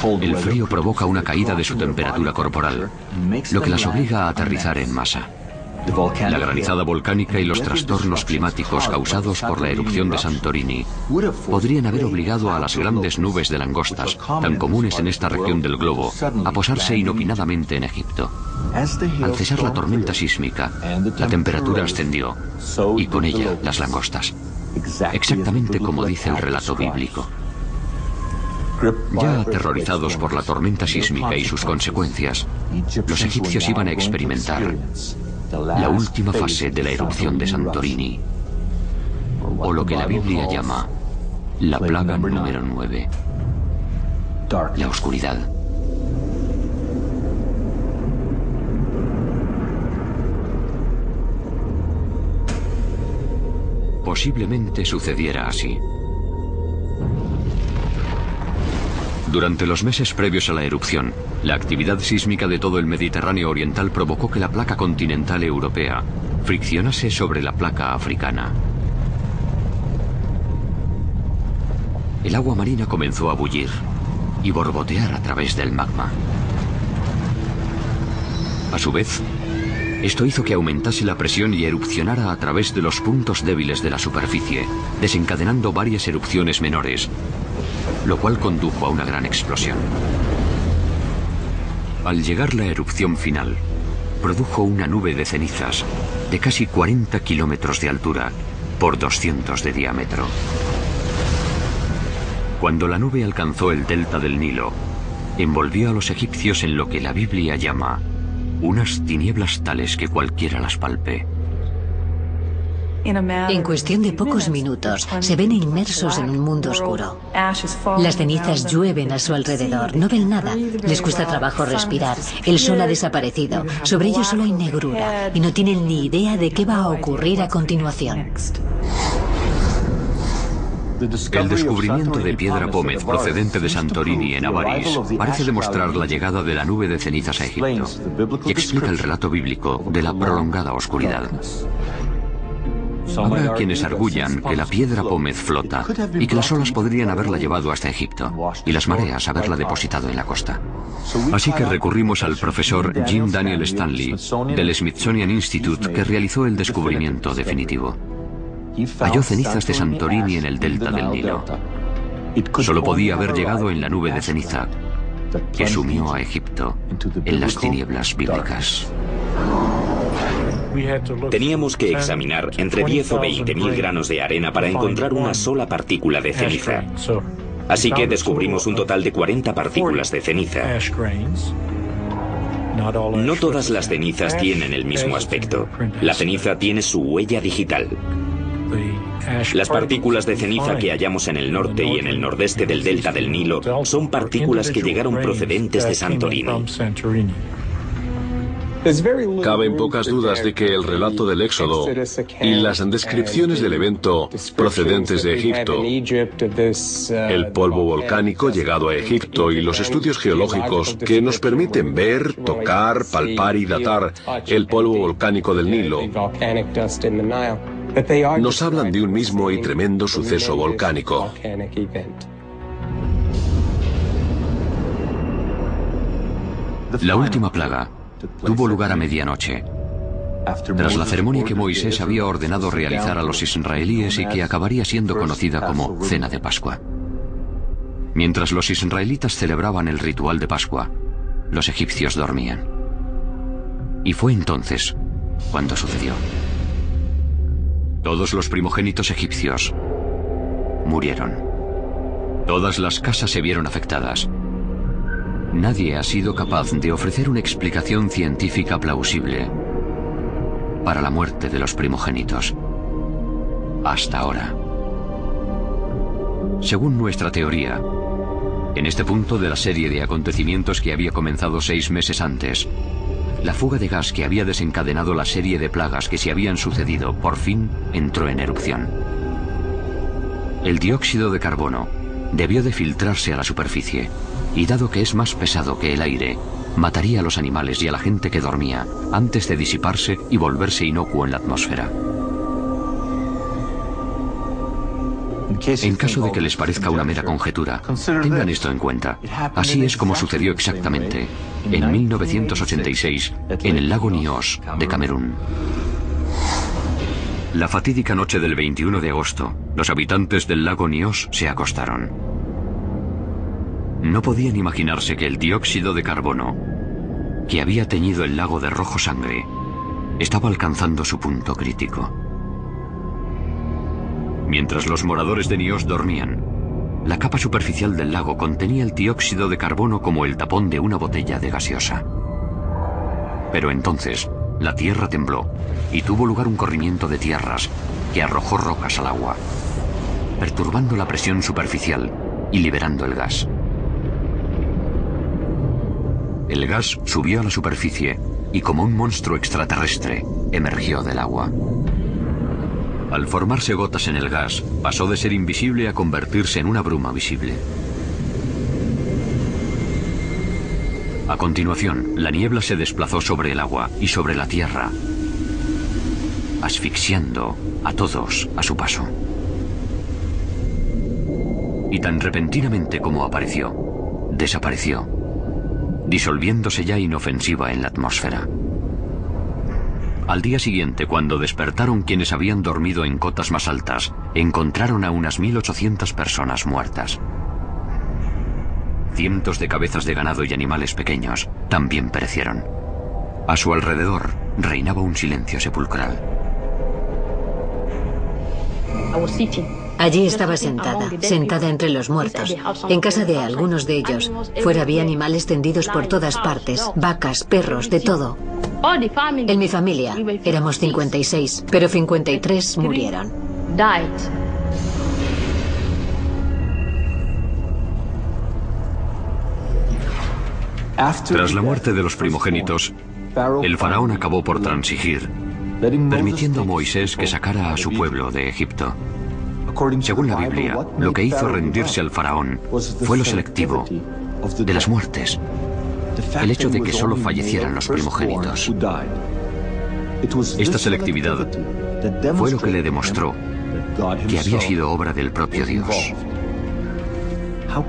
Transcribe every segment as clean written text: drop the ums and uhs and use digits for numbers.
El frío provoca una caída de su temperatura corporal, lo que las obliga a aterrizar en masa. La granizada volcánica y los trastornos climáticos causados por la erupción de Santorini podrían haber obligado a las grandes nubes de langostas, tan comunes en esta región del globo, a posarse inopinadamente en Egipto. Al cesar la tormenta sísmica, la temperatura ascendió, y con ella las langostas. Exactamente como dice el relato bíblico. Ya aterrorizados por la tormenta sísmica y sus consecuencias, los egipcios iban a experimentar la última fase de la erupción de Santorini, o lo que la Biblia llama la plaga número 9, la oscuridad. Posiblemente sucediera así. Durante los meses previos a la erupción, la actividad sísmica de todo el Mediterráneo oriental provocó que la placa continental europea friccionase sobre la placa africana. El agua marina comenzó a bullir y borbotear a través del magma. A su vez, esto hizo que aumentase la presión y erupcionara a través de los puntos débiles de la superficie, desencadenando varias erupciones menores, lo cual condujo a una gran explosión. Al llegar la erupción final, produjo una nube de cenizas de casi 40 kilómetros de altura por 200 de diámetro. Cuando la nube alcanzó el delta del Nilo, envolvió a los egipcios en lo que la Biblia llama unas tinieblas tales que cualquiera las palpe. En cuestión de pocos minutos, se ven inmersos en un mundo oscuro. Las cenizas llueven a su alrededor, no ven nada, les cuesta trabajo respirar, el sol ha desaparecido, sobre ellos solo hay negrura y no tienen ni idea de qué va a ocurrir a continuación. El descubrimiento de piedra pómez procedente de Santorini en Avaris parece demostrar la llegada de la nube de cenizas a Egipto y explica el relato bíblico de la prolongada oscuridad. Habrá quienes arguyan que la piedra pómez flota y que las olas podrían haberla llevado hasta Egipto y las mareas haberla depositado en la costa. Así que recurrimos al profesor Jim Daniel Stanley del Smithsonian Institute, que realizó el descubrimiento definitivo. Halló cenizas de Santorini en el delta del Nilo. Solo podía haber llegado en la nube de ceniza que sumió a Egipto en las tinieblas bíblicas. Teníamos que examinar entre 10 o 20.000 granos de arena para encontrar una sola partícula de ceniza. Así que descubrimos un total de 40 partículas de ceniza. No todas las cenizas tienen el mismo aspecto. La ceniza tiene su huella digital. Las partículas de ceniza que hallamos en el norte y en el nordeste del delta del Nilo son partículas que llegaron procedentes de Santorini. Caben pocas dudas de que el relato del Éxodo y las descripciones del evento procedentes de Egipto, el polvo volcánico llegado a Egipto y los estudios geológicos que nos permiten ver, tocar, palpar y datar el polvo volcánico del Nilo, nos hablan de un mismo y tremendo suceso volcánico. La última plaga tuvo lugar a medianoche, tras la ceremonia que Moisés había ordenado realizar a los israelíes y que acabaría siendo conocida como Cena de Pascua. Mientras los israelitas celebraban el ritual de Pascua, los egipcios dormían. Y fue entonces cuando sucedió. Todos los primogénitos egipcios murieron. Todas las casas se vieron afectadas. Nadie ha sido capaz de ofrecer una explicación científica plausible para la muerte de los primogénitos. Hasta ahora. Según nuestra teoría, en este punto de la serie de acontecimientos que había comenzado 6 meses antes, la fuga de gas que había desencadenado la serie de plagas que se habían sucedido por fin entró en erupción. El dióxido de carbono debió de filtrarse a la superficie, y dado que es más pesado que el aire, mataría a los animales y a la gente que dormía antes de disiparse y volverse inocuo en la atmósfera. En caso de que les parezca una mera conjetura, tengan esto en cuenta. Así es como sucedió exactamente en 1986 en el lago Nyos de Camerún. La fatídica noche del 21 de agosto, los habitantes del lago Nyos se acostaron. No podían imaginarse que el dióxido de carbono, que había teñido el lago de rojo sangre, estaba alcanzando su punto crítico. Mientras los moradores de Nyos dormían, la capa superficial del lago contenía el dióxido de carbono como el tapón de una botella de gaseosa. Pero entonces, la tierra tembló y tuvo lugar un corrimiento de tierras que arrojó rocas al agua, perturbando la presión superficial y liberando el gas. El gas subió a la superficie y como un monstruo extraterrestre emergió del agua. Al formarse gotas en el gas, pasó de ser invisible a convertirse en una bruma visible. A continuación, la niebla se desplazó sobre el agua y sobre la tierra, asfixiando a todos a su paso. Y tan repentinamente como apareció, desapareció, disolviéndose ya inofensiva en la atmósfera. Al día siguiente, cuando despertaron quienes habían dormido en cotas más altas, encontraron a unas 1.800 personas muertas. Cientos de cabezas de ganado y animales pequeños también perecieron. A su alrededor reinaba un silencio sepulcral. Allí estaba sentada entre los muertos. En casa de algunos de ellos, fuera había animales tendidos por todas partes, vacas, perros, de todo. En mi familia éramos 56, pero 53 murieron. Tras la muerte de los primogénitos, el faraón acabó por transigir, permitiendo a Moisés que sacara a su pueblo de Egipto. Según la Biblia, lo que hizo rendirse al faraón fue lo selectivo de las muertes, el hecho de que solo fallecieran los primogénitos. Esta selectividad fue lo que le demostró que había sido obra del propio Dios.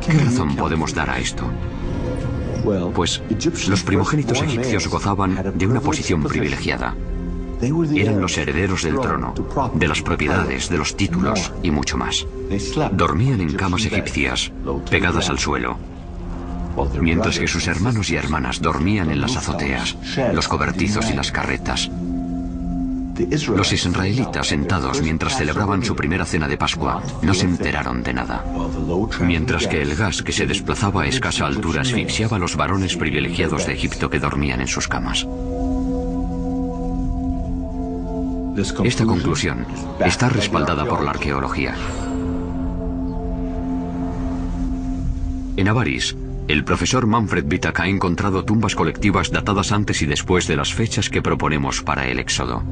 ¿Qué razón podemos dar a esto? Pues los primogénitos egipcios gozaban de una posición privilegiada. Eran los herederos del trono, de las propiedades, de los títulos y mucho más. Dormían en camas egipcias, pegadas al suelo, mientras que sus hermanos y hermanas dormían en las azoteas, los cobertizos y las carretas. Los israelitas, sentados mientras celebraban su primera cena de Pascua, no se enteraron de nada, mientras que el gas que se desplazaba a escasa altura asfixiaba a los varones privilegiados de Egipto que dormían en sus camas. Esta conclusión está respaldada por la arqueología. En Avaris, el profesor Manfred Wittak ha encontrado tumbas colectivas datadas antes y después de las fechas que proponemos para el Éxodo.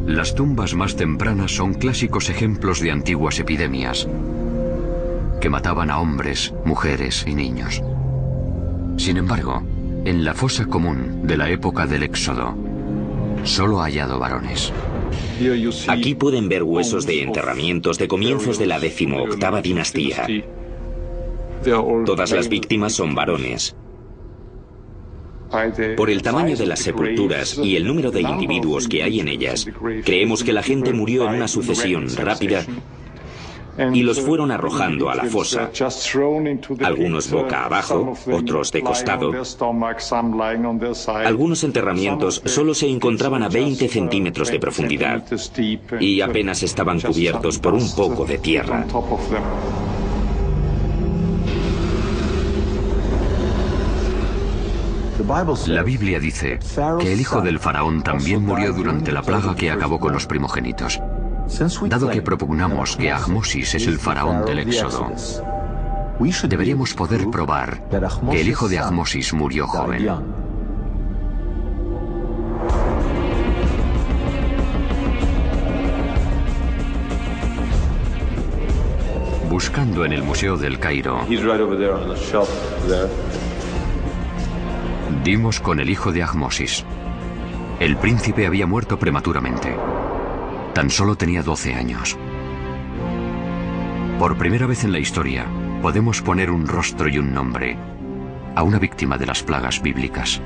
Las tumbas más tempranas son clásicos ejemplos de antiguas epidemias que mataban a hombres, mujeres y niños. Sin embargo, en la fosa común de la época del Éxodo, solo ha hallado varones. Aquí pueden ver huesos de enterramientos de comienzos de la 18ª dinastía. Todas las víctimas son varones. Por el tamaño de las sepulturas y el número de individuos que hay en ellas, creemos que la gente murió en una sucesión rápida y los fueron arrojando a la fosa, algunos boca abajo, otros de costado. Algunos enterramientos solo se encontraban a 20 centímetros de profundidad y apenas estaban cubiertos por un poco de tierra. La Biblia dice que el hijo del faraón también murió durante la plaga que acabó con los primogénitos. Dado que propugnamos que Ahmosis es el faraón del Éxodo, deberíamos poder probar que el hijo de Ahmosis murió joven. Buscando en el Museo del Cairo, dimos con el hijo de Ahmosis. El príncipe había muerto prematuramente. Tan solo tenía 12 años. Por primera vez en la historia, podemos poner un rostro y un nombre a una víctima de las plagas bíblicas.